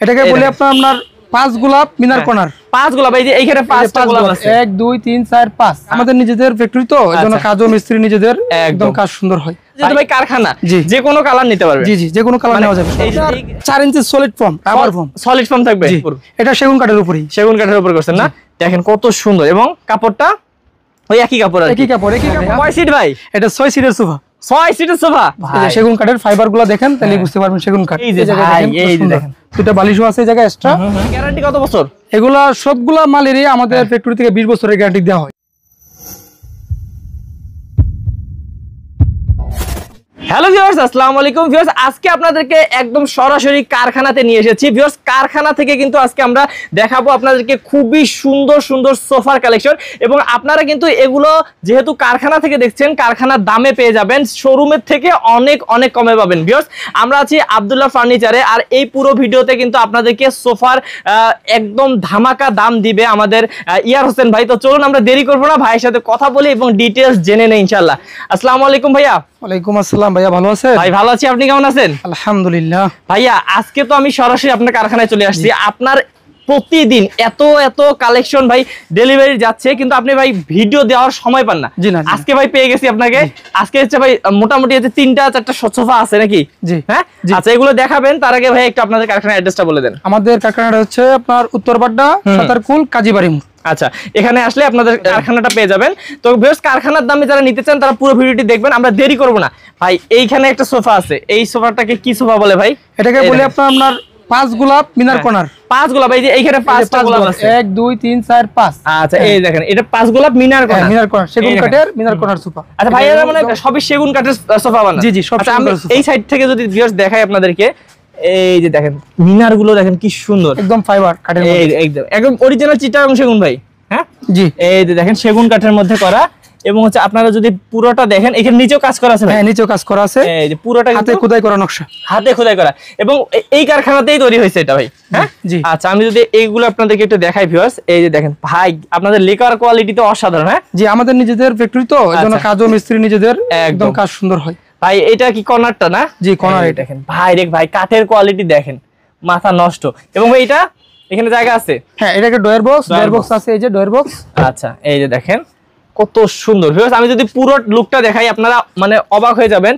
এটাকে বলি আপনার পাঁচ গোলাপ মিনার কর্নার। পাঁচ গোলাপ, এই যে এইখানে পাঁচটা গোলাপ আছে, 1 2 3 4 5। আমাদের নিজেদের ফ্যাক্টরি তো, এজন্য কাজও মিস্ত্রি নিজেদের, একদম কাজ সুন্দর হয়। যেহেতু ভাই কারখানা, যে কোনো কালার নিতে পারবে। জি জি, যে কোনো কালার নেওয়া যাবে। 4 inch solid foam, rubber foam, solid foam থাকবে। এটা সেগুন কাঠের উপরেই, সেগুন কাঠের উপর করছেন না? দেখেন কত সুন্দর, এবং কাপড়টা ওই একই কাপড়। একই কাপড়। কয় সিট ভাই? এটা 6 সিটের সোফা। 6 সিটের সোফা। সেগুন কাঠের ফাইবার গুলো দেখেন, তাহলে বুঝতে পারবেন সেগুন কাঠ। এই যে ভাই, এই যে দেখেন দুটো বালিশও আছে এই জায়গায় এক্সট্রা। গ্যারান্টি কত বছর? এগুলা সবগুলা মালেরই আমাদের ফ্যাক্টরি থেকে 20 বছরের গ্যারান্টি দেওয়া হয়। হ্যালো ভিউয়ার্স, আসসালামু আলাইকুম ভিউয়ার্স। আজকে আপনাদেরকে একদম সরাসরি কারখানাতে নিয়ে এসেছি ভিউয়ার্স। কারখানা থেকে কিন্তু আজকে আমরা দেখাবো আপনাদেরকে খুবই সুন্দর সুন্দর সোফার কালেকশন, এবং আপনারা কিন্তু এগুলো যেহেতু কারখানা থেকে দেখছেন, কারখানার দামে পেয়ে যাবেন, শোরুমের থেকে অনেক অনেক কমে পাবেন ভিউয়ার্স। আমরা আছি আব্দুল্লাহ ফার্নিচারে, আর এই পুরো ভিডিওতে কিন্তু আপনাদেরকে সোফার একদম ধামাকা দাম দিবে আমাদের ইয়ার হোসেন ভাই। তো চলুন আমরা দেরি করবো না, ভাইয়ের সাথে কথা বলি এবং ডিটেলস জেনে নেই ইনশাআল্লাহ। আসসালামু আলাইকুম ভাইয়া। ওয়ালাইকুম আসসালাম ভাইয়া, ভালো আছেন? ভাই ভালো আছি, আপনি কেমন আছেন? আলহামদুলিল্লাহ। ভাইয়া আজকে তো আমি সরাসরি আপনার কারখানায় চলে আসছি। আপনার প্রতিদিন এত এত কালেকশন ভাই ডেলিভারি যাচ্ছে, কিন্তু আপনি ভাই ভিডিও দেওয়ার সময় পান না। আজকে ভাই পেয়ে গেছি আপনাকে। আজকে হচ্ছে ভাই মোটামুটি 3টা 4টা সোফা আছে নাকি? জি হ্যাঁ, আচ্ছা এগুলো দেখাবেন। তার আগে ভাই একটু আপনাদের কারখানার অ্যাড্রেসটা বলে দেন। আমাদের কারখানাটা হচ্ছে আপনার উত্তরপাড্ডা, সাতারকুল, কাজীবাড়ি। আচ্ছা, এখানে আসলে আপনাদের কারখানাটা পেয়ে যাবেন। তো ভিউয়ার্স, কারখানার দামে যারা নিতে চান তারা পুরো ভিডিওটি দেখবেন, আমরা দেরি করব না। ভাই এইখানে একটা সোফা আছে, এই সোফাটাকে কি সোফা বলে ভাই? এটাকে বলি আপনার 5 গোলাপ মিনার কর্নার। 5 গোলাপ, এই যে এইখানে 5টা গোলাপ আছে, 1 2 3 4 5। আচ্ছা এই দেখেন, এটা 5 গোলাপ মিনার কর্নার। মিনার কর্নার, সেগুন কাঠের মিনার কর্নার সোফা। আচ্ছা ভাই, এরা মানে সবই সেগুন কাঠের সোফা বানান? জি জি, সব সেগুন কাঠের সোফা। এই সাইড থেকে যদি ভিউয়ার্স দেখাই আপনাদেরকে, এই যে দেখেন মিনার গুলো দেখেন কি সুন্দর, একদম ফাইবার কাঠের মধ্যে, একদম অরিজিনাল চিটাগং সেগুন ভাই। হ্যাঁ জি, এই যে দেখেন সেগুন কাঠের মধ্যে করা, এবং হচ্ছে আপনারা যদি পুরোটা দেখেন, এখানে নিচেও কাজ করা আছে। হ্যাঁ, নিচেও কাজ করা আছে। এই যে পুরোটা হাতে খোদাই করা নকশা, হাতে খোদাই করা, এবং এই কারখানাতেই তৈরি হয়েছে এটা ভাই। হ্যাঁ জি। আচ্ছা, আমি যদি এইগুলো আপনাদেরকে একটু দেখাই ভিউয়ার্স, এই যে দেখেন ভাই, আপনাদের লেকার কোয়ালিটি তো অসাধারণ। হ্যাঁ জি, আমাদের নিজেদের ফ্যাক্টরি তো, এজন্য কাজও মিস্ত্রি নিজেদের, একদম কাজ সুন্দর হয়। ভাই এটা কি কর্নারটা না? জি কর্নার। এই দেখেন ভাই, ভাই কাঠের কোয়ালিটি দেখেন, মাথা নষ্ট। এবং ভাই এটা এখানে জায়গা আছে। হ্যাঁ, এটাকে ডয়ার বক্স আছে, এই যে ডয়ার বক্স। আচ্ছা এই যে দেখেন কত সুন্দর ভিউয়ার্স। আমি যদি পুরো লুকটা দেখাই, আপনারা মানে অবাক হয়ে যাবেন।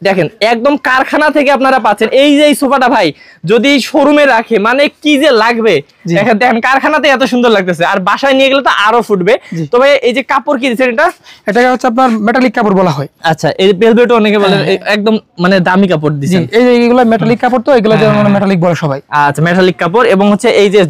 দেখেন একদম কারখানা থেকে আপনারা পাচ্ছেন। এই যে এই সোফাটা ভাই যদি শোরুমে রাখে, মানে কি যে লাগবে। দেখেন কারখানাতে এত সুন্দর লাগতেছে, আর বাসায় নিয়ে গেলে তো আরো ফুটবে। তো ভাই এই যে কাপড় কি দিচ্ছেন এটা? এটাকে হচ্ছে আপনার মেটালিক কাপড় বলা হয়। আচ্ছা, এই ভেলভেটও অনেকে বলে, একদম মানে দামি কাপড় দিচ্ছেন। এই যে এইগুলো মেটালিক কাপড়, তো এগুলো যেমন মেটালিক বলে সবাই। আচ্ছা, মেটালিক কাপড়, এবং হচ্ছে এই যে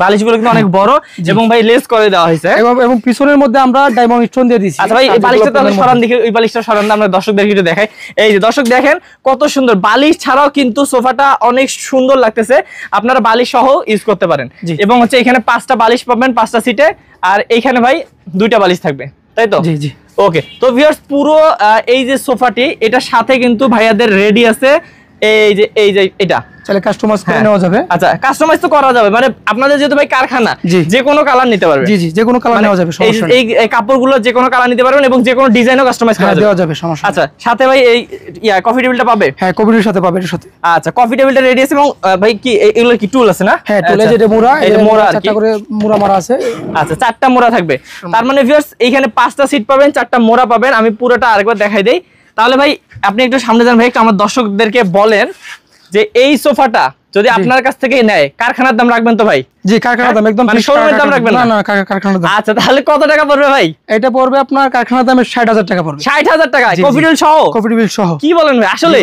বালিশগুলো কিন্তু অনেক বড়, এবং ভাই লেস করে দেওয়া হয়েছে, এবং পিছনের মধ্যে আমরা ডায়মন্ড স্টোন দিয়ে দিয়েছি। আচ্ছা ভাই, এই বালিশটা তাহলে সরান দেখি, ওই বালিশটা সরান, আমরা দর্শকদেরকে একটু দেখাই। এই যে দর্শক দেখেন কত সুন্দর বালিশ ছাড়াও কিন্তু সোফাটা অনেক সুন্দর লাগতেছে। আপনারা বালিশ সহ ইউজ করতে পারেন, এবং হচ্ছে এখানে 5টা বালিশ পাবেন 5টা সিটে, আর এইখানে ভাই 2টা বালিশ থাকবে, তাই তো? জি জি। ওকে, তো ভিউয়ার্স পুরো এই যে সোফাটি, এটার সাথে কিন্তু ভাইয়াদের রেডি আছে এই যে এটা তাহলে কাস্টমাইজ করে নেওয়া যাবে। আচ্ছা, কাস্টমাইজ তো করা যাবে, মানে আপনাদের যেহেতু ভাই কারখানা, যে কোনো কালার নিতে পারবে। জি জি, যে কোনো কালার নেওয়া যাবে, সমস্যা নেই। এই কাপড়গুলো যে কোনো কালার নিতে পারবেন, এবং যে কোনো ডিজাইনও কাস্টমাইজ করা দেওয়া যাবে, সমস্যা। আচ্ছা, সাথে ভাই এই কফি টেবিলটা পাবে? হ্যাঁ, কফি টেবিলের সাথে পাবে, এর সাথে। আচ্ছা, কফি টেবিলটা রেডি আছে, এবং ভাই কি এগুলো কি টুল আছে না? হ্যাঁ, টুল, এই যে মোড়া, এই যে মোড়া, 4টা করে মোড়া মারা আছে। আচ্ছা, 4টা মোড়া থাকবে। তার মানে ভিউয়ার্স এইখানে 5টা সিট পাবেন, 4টা মোড়া পাবেন। আমি পুরোটা আরেকবার দেখাই দেই। তাহলে ভাই আপনি একটু সামনে যান ভাই, একটু আমার দর্শকদেরকে বলেন যে এই সোফাটা যদি আপনার কাছ থেকে নেয়, কারখানার দাম রাখবেন তো ভাই? জি, কারখানার দাম একদম, মানে শোরুমের দাম রাখবেন না? না, কারখানার দাম। আচ্ছা, তাহলে কত টাকা পড়বে ভাই? এটা পড়বে আপনার কারখানার দামে 60,000 টাকা পড়বে। 60,000 টাকা কফি টেবিল সহ? কফি টেবিল সহ। কি বলেন ভাই, আসলে?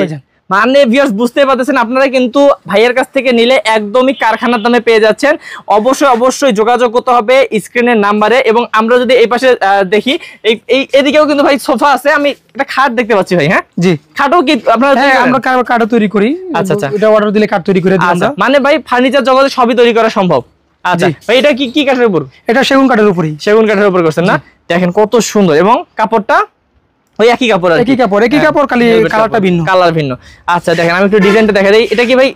মানে ভিউয়ার্স বুঝতে পারতেছেন, আপনারা কিন্তু ভাইয়ের কাছ থেকে নিলে একদমই কারখানার দামে পেয়ে যাচ্ছেন। অবশ্যই যোগাযোগ করতে হবে স্ক্রিনের নাম্বারে। এবং আমরা যদি এই পাশে দেখি, এদিকেও কিন্তু ভাই সোফা আছে, আমি একটা খাট দেখতে পাচ্ছি ভাই। হ্যাঁ জি, খাটও কি আপনারা? আমরা কাঠও তৈরি করি। আচ্ছা, এটা অর্ডার দিলে কাঠ তৈরি করে দিই আমরা। মানে ভাই ফার্নিচার জগতে সবই তৈরি করা সম্ভব। আচ্ছা ভাই, এটা কি কাঠের উপর? এটা সেগুন কাঠের উপরই। সেগুন কাঠের উপর করছেন না? দেখেন কত সুন্দর, এবং কাপড়টা ওই একই কাপড়, একই কাপড়, খালি কালারটা ভিন্ন, কালার ভিন্ন। আচ্ছা দেখেন, আমি একটু ডিজাইনটা দেখাই দেই। এটা কি ভাই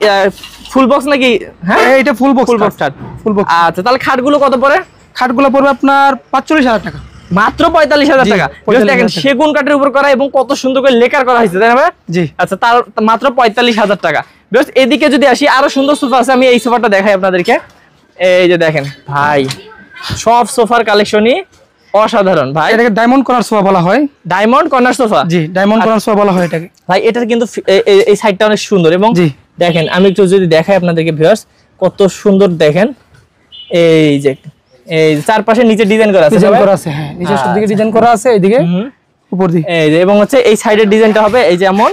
ফুল বক্স নাকি? হ্যাঁ, এটা ফুল বক্স। আচ্ছা, তাহলে খাটগুলো কত পড়ে? খাটগুলো পড়বে আপনার 45,000 টাকা, মাত্র 45,000 টাকা। দেখেন সেগুন কাঠের উপর করা, এবং কত সুন্দর করে লেকার করা হয়েছে, তাই না? জি। আচ্ছা, তার মাত্র 45,000 টাকা। ভিউয়ার্স এদিকে যদি আসি আরো সুন্দর সোফা আছে, আমি এই সোফাটা দেখাই আপনাদেরকে। এই যে দেখেন ভাই, সব সোফার কালেকশনই অসাধারণ ভাই। এটাকে ডায়মন্ড কর্নার সোফা বলা হয়। Diamond corner sofa? জি, ডায়মন্ড কর্নার সোফা বলা হয় এটাকে ভাই। এটা কিন্তু এই সাইডটা অনেক সুন্দর এবং দেখেন আমি একটু যদি দেখাই আপনাদেরকে ভিউয়ার্স, কত সুন্দর দেখেন। এই যে এই চারপাশে নিচে ডিজাইন করা আছে, হ্যাঁ নিচের সব দিকে ডিজাইন করা আছে, এইদিকে উপর দিকে এই যে, এবং হচ্ছে এই সাইডের ডিজাইনটা হবে এই যেমন,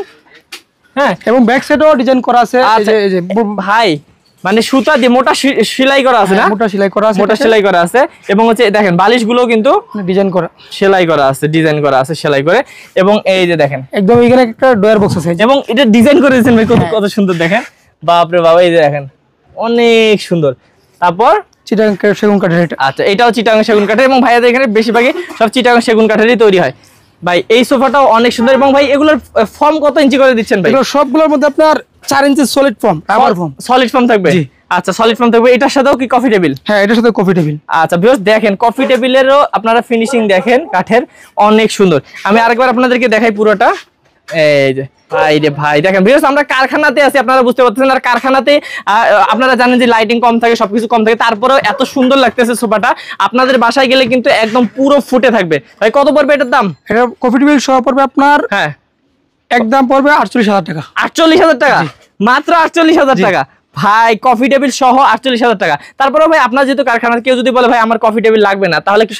হ্যাঁ, এবং ব্যাক সাইডেও ডিজাইন করা আছে। এই যে ভাই মানে সুতা দিয়ে মোটা সেলাই করা আছে না? মোটা সেলাই করা আছে, মোটা সেলাই করা আছে। এবং হচ্ছে দেখেন বালিশগুলো কিন্তু ডিজাইন করা, সেলাই করা আছে, ডিজাইন করা আছে সেলাই করে। এবং এই যে দেখেন একদম এখানে একটা ডয়ার বক্স আছে, এবং এটা ডিজাইন করে দিয়েছেন ভাই, কত সুন্দর দেখেন। বাপরে বাবা, এই যে দেখেন অনেক সুন্দর। তারপর চিটাগাং সেগুন কাঠের এটা। আচ্ছা, এটাও চিটাগাং সেগুন কাঠের, এবং ভাইয়াদের এখানে বেশিরভাগই সব চিটাগাং সেগুন কাঠেরই তৈরি হয় ভাই। এই সোফাটাও অনেক সুন্দর। এবং ভাই এগুলোর ফর্ম কত ইঞ্চি করে দিচ্ছেন ভাই? এগুলো সবগুলোর মধ্যে আপনার 4 inch solid foam, rubber foam, solid foam থাকবে। আচ্ছা, সলিড ফর্ম থাকবে। এটার সাথেও কি কফি টেবিল? হ্যাঁ, এটার সাথে কফি টেবিল। আচ্ছা ভিউয়ার্স দেখেন, কফি টেবিলেরও আপনারা ফিনিশিং দেখেন কাঠের, অনেক সুন্দর। আমি আরেকবার আপনাদেরকে দেখাই পুরোটা। এই যে ভাই রে ভাই, দেখেন ভিউয়ার্স আমরা কারখানাতে আছি, আপনারা বুঝতে পারছেন। আর কারখানাতে আপনারা জানেন যে লাইটিং কম থাকে, সবকিছু কম থাকে, তারপরেও এত সুন্দর লাগতেছে সোফাটা। আপনাদের বাসায় গেলে কিন্তু একদম পুরো ফুটে থাকবে। ভাই কত পড়বে এটার দাম? এটা কফি টেবিল সহ পড়বে আপনার, হ্যাঁ, একদম পড়বে 48,000 টাকা। 48,000 টাকা? মাত্র 48,000 টাকা ভাই, কফি টেবিল সহ 48,000 টাকা। তারপরে ভাই আপনার যেহেতু কারখানা, কেউ যদি বলে ভাই আমার কফি টেবিল লাগবে না, তাহলে কি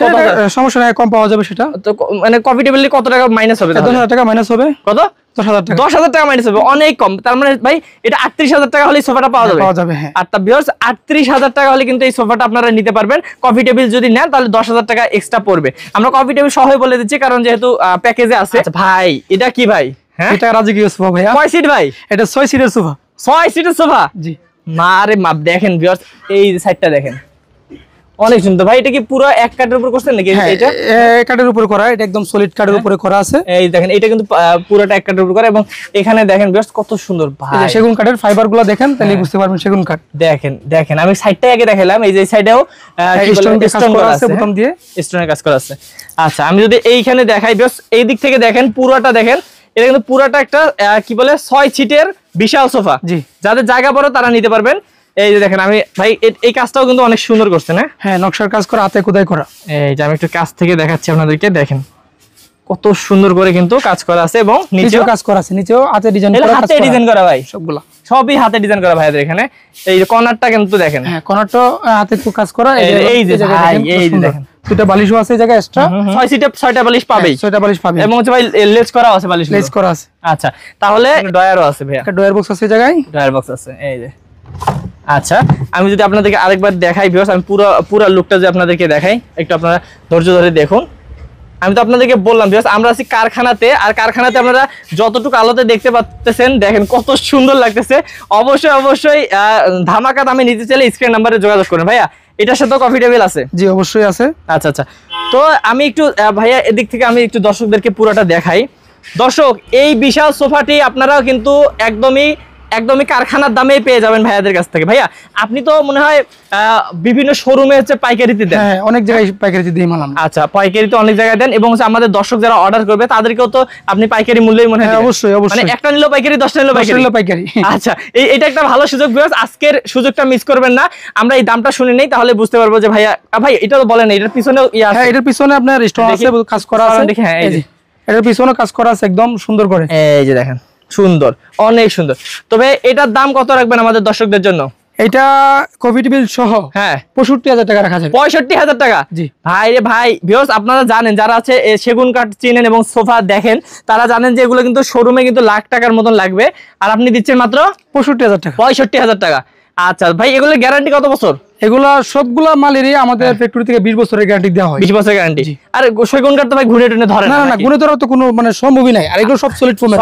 সমস্যা নাই, কম পাওয়া যাবে সেটা। তো মানে কফি টেবিলে কত টাকা মাইনাস হবে? 10,000 টাকা মাইনাস হবে। কত? 10,000 টাকা। 10,000 টাকা মাইনাস হবে, অনেক কম। তার মানে ভাই এটা 38,000 টাকা হলে সোফাটা পাওয়া যাবে। হ্যাঁ। আর তা ভিউয়ার্স 38,000 টাকা হলে কিন্তু এই সোফাটা আপনারা নিতে পারবেন। কফি টেবিল যদি নেন তাহলে 10,000 টাকা এক্সট্রা পড়বে। আমরা কফি টেবিল সহই বলে দিচ্ছি, কারণ যেহেতু প্যাকেজে আছে। ভাই এটা কি ভাই? হ্যাঁ, এটা রাজকীয় সোফা ভাই। কয় সিট ভাই? এটা 6 সিটের সোফা। 6 সিটের সোফা? জি। মারে মাপ দেখেন ভিউয়ার্স, এই সাইডটা দেখেন অনেক সুন্দর ভাই। এটা কি পুরো এক কাঠের উপর করছেন নাকি? এটা এক কাঠের উপর করা, এটা একদম সলিড কাঠের উপরে করা আছে। এই দেখেন এটা কিন্তু পুরোটা এক কাঠের উপর করা। এবং এখানে দেখেন ভিউয়ার্স কত সুন্দর ভাই, সেগুন কাঠের ফাইবারগুলো দেখেন তাহলে বুঝতে পারবেন সেগুন কাঠ। দেখেন দেখেন, আমি সাইডটাই আগে দেখাইলাম, এই যে সাইডেও স্টোন করা আছে, বোতাম দিয়ে স্টোনের কাজ করা আছে। আচ্ছা, আমি যদি এইখানে দেখাই ভিউয়ার্স, এই দিক থেকে দেখেন পুরোটা দেখেন, এটা কিন্তু পুরোটা একটা কি বলে 6 সিটের বিশাল সোফা। জি, যাদের জায়গা বড় তারা নিতে পারবেন। এই যে দেখেন, আমি ভাই এই কাজটাও কিন্তু অনেক সুন্দর করছে না? হ্যাঁ, নকশার কাজ করা, হাতে খোদাই করা। এই যে আমি একটু কাছ থেকে দেখাচ্ছি আপনাদেরকে, দেখেন কত সুন্দর করে কিন্তু কাজ করা আছে। এবং নিচেও কাজ করা আছে, নিচেও হাতে ডিজাইন করা, হাতে ডিজাইন করা ভাই, সবগুলা সবই হাতে ডিজাইন করা ভাইদের এখানে। এই যে কর্নারটা কিন্তু দেখেন, হ্যাঁ কর্নারটা হাতে কাজ করা। এই যে ভাই, এই যে দেখেন দুটো বালিশও আছে এই জায়গায় এক্সট্রা। 6 সিটে 6টা বালিশ পাবেই, 6টা বালিশ পাবে। এবং হচ্ছে ভাই লেজ করা আছে, বালিশ লেজ করা আছে। আচ্ছা, তাহলে ডয়ারও আছে ভাই, একটা ডয়ার বক্স আছে এই জায়গায়, ডয়ার বক্স আছে এই যে। আচ্ছা, আমি যদি আপনাদেরকে আরেকবার দেখাই ভিউয়ার্স, আমি পুরো লুকটা যে আপনাদেরকে দেখাই, একটু আপনারা ধৈর্য ধরে দেখুন। আমি তো আপনাদেরকে বললাম ভিউয়ার্স আমরা আছি কারখানাতে, আর কারখানাতে আপনারা যতটুকু আলোতে দেখতে পাচ্ছেন, দেখেন কত সুন্দর লাগতেছে। অবশ্যই ধামাকা দামে নিতে চাইলে স্ক্রিন নাম্বারে যোগাযোগ করুন। ভাইয়া এটার সাথে কফি টেবিল আছে? জি, অবশ্যই আছে। আচ্ছা, তো আমি একটু ভাইয়া এদিক থেকে আমি একটু দর্শকদেরকে পুরোটা দেখাই। দর্শক, এই বিশাল সোফাটি আপনারাও কিন্তু একদমই কারখানার দামেই পেয়ে যাবেন ভাইয়াদের কাছ থেকে। ভাইয়া আপনি তো মনে হয় বিভিন্ন শোরুমে হচ্ছে পাইকারিতে দেন? হ্যাঁ, অনেক জায়গায় পাইকারিতে দিই মাল। আচ্ছা, পাইকারিতে অনেক জায়গায় দেন, এবং হচ্ছে আমাদের দর্শক যারা অর্ডার করবে তাদেরকেও তো আপনি পাইকারি মূল্যেই মনে হয়? অবশ্যই। মানে একটা নিলেও পাইকারি, 10টা নিলেও পাইকারি। আচ্ছা, এটা একটা ভালো সুযোগ ভিউয়ার্স, আজকের সুযোগটা মিস করবেন না। আমরা এই দামটা শুনে নেই, তাহলে বুঝতে পারবো যে ভাইয়া ভাই এটা তো বলেন এটার পিছনে হ্যাঁ, এটার পিছনে আপনার স্টোন আছে, কাজ করা আছে। দেখি, হ্যাঁ এই যে এটার পিছনে কাজ করা আছে একদম সুন্দর করে। এই যে দেখেন সুন্দর, অনেক সুন্দর। তবে এটার দাম কত রাখবেন আমাদের দর্শকদের জন্য? এটা কফি টেবিল সহ হ্যাঁ 65,000 টাকা রাখা যাবে। 65,000 টাকা? জি ভাই রে ভাই। ভিউয়ার্স আপনারা জানেন, যারা আছে সেগুন কাঠ চিনেন এবং সোফা দেখেন, তারা জানেন যে এগুলো কিন্তু শোরুমে কিন্তু লাখ টাকার মতন লাগবে, আর আপনি দিচ্ছেন মাত্র 65,000 টাকা। 65,000 টাকা। আচ্ছা ভাই, এগুলোর গ্যারান্টি কত বছর? এগুলা সবগুলা মালেরই আমাদের ফ্যাক্টরি থেকে 20 বছরের গ্যারান্টি দেওয়া হয়। 20 বছরের গ্যারান্টি। আর সেগুন কাঠ তো ভাই ঘুরে টুনে ধরে না? না, ঘুরে ধরার তো কোনো মানে সম্ভবই নাই। আর এগুলো সব সলিড ফর্মের।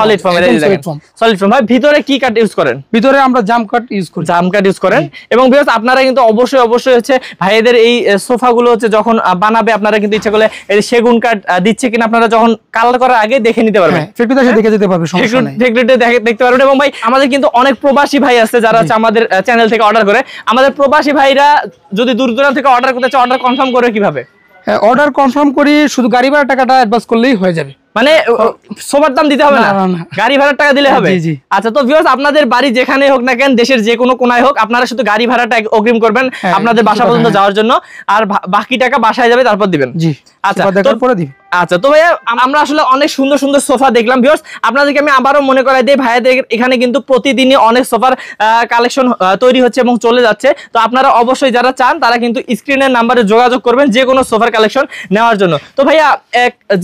Solid foam. ভাই ভিতরে কি কাঠ ইউজ করেন? ভিতরে আমরা জাম কাঠ ইউজ করি। জাম কাঠ ইউজ করেন। এবং ভিউয়ার্স আপনারা কিন্তু অবশ্যই হচ্ছে ভাইদের এই সোফাগুলো হচ্ছে যখন বানাবে, আপনারা কিন্তু ইচ্ছা করলে এই সেগুন কাঠ দিচ্ছে কিনা আপনারা যখন কালার করার আগে দেখে নিতে পারবেন। ফ্যাক্টরিতে এসে দেখে যেতে পারবে, সমস্যা নাই। ফ্যাক্টরিতে দেখতে পারবেন। এবং ভাই আমাদের কিন্তু অনেক প্রবাসী ভাই আছে যারা হচ্ছে আমাদের চ্যানেল থেকে অর্ডার করে। আমাদের প্রবাসী ভাইরা যদি দূর দূরান্ত থেকে অর্ডার করতে চায়, অর্ডার কনফার্ম করে কিভাবে? অর্ডার কনফার্ম করি, শুধু গাড়ি ভাড়া টাকাটা অ্যাডভান্স করলেই হয়ে যাবে। মানে সোফার দাম দিতে হবে না, গাড়ি ভাড়ার টাকা দিলে হবে। আচ্ছা, তো ভিউয়ার্স আপনাদের বাড়ি যেখানে হোক না কেন, দেশের যে কোনো কোনায় হোক, আপনারা শুধু গাড়ি ভাড়াটা অগ্রিম করবেন আপনাদের বাসা পর্যন্ত যাওয়ার জন্য, আর বাকি টাকা বাসায় যাবে তারপর দিবেন। জি, আচ্ছা পরে দিবেন। আচ্ছা, তো ভাইয়া আমরা আসলে অনেক সুন্দর সুন্দর সোফা দেখলাম। ভিউয়ার্স আপনাদেরকে আমি আবারও মনে করাই দিই, ভাইয়াদের এখানে কিন্তু প্রতিদিনই অনেক সোফার কালেকশন তৈরি হচ্ছে এবং চলে যাচ্ছে। তো আপনারা অবশ্যই যারা চান তারা কিন্তু স্ক্রিনের নাম্বারে যোগাযোগ করবেন যে কোনো সোফার কালেকশন নেওয়ার জন্য। তো ভাইয়া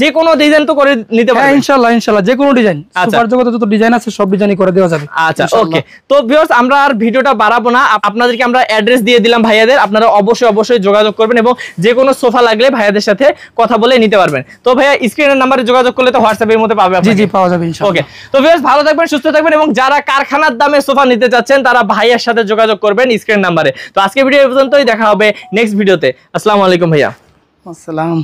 যে কোনো ডিজাইন তো করে নিতে পারবেন? ইনশাআল্লাহ ইনশাআল্লাহ, যে কোনো ডিজাইন, সোফার জগতে যত ডিজাইন আছে সব ডিজাইনই করে দেওয়া যাবে। আচ্ছা, ওকে। তো ভিউয়ার্স আমরা আর ভিডিওটা বাড়াবো না, আপনাদেরকে আমরা অ্যাড্রেস দিয়ে দিলাম ভাইয়াদের, আপনারা অবশ্যই যোগাযোগ করবেন এবং যে কোনো সোফা লাগলে ভাইয়াদের সাথে কথা বলে নিতে পারবেন। তো ভাইয়া স্ক্রিনের নাম্বারে যোগাযোগ করলে তো হোয়াটসঅ্যাপ এর মধ্যে পাবে? জি, পাওয়া যাবে ইনশাআল্লাহ। ওকে, তো ভিউয়ার্স ভালো থাকবেন, সুস্থ থাকবেন এবং যারা কারখানার দামে সোফা নিতে চাচ্ছেন তারা ভাইয়ার সাথে যোগাযোগ করবেন স্ক্রিন নাম্বারে। তো আজকে ভিডিও এই পর্যন্তই, দেখা হবে নেক্সট ভিডিওতে। আসসালামু আলাইকুম ভাইয়া। আসসালাম।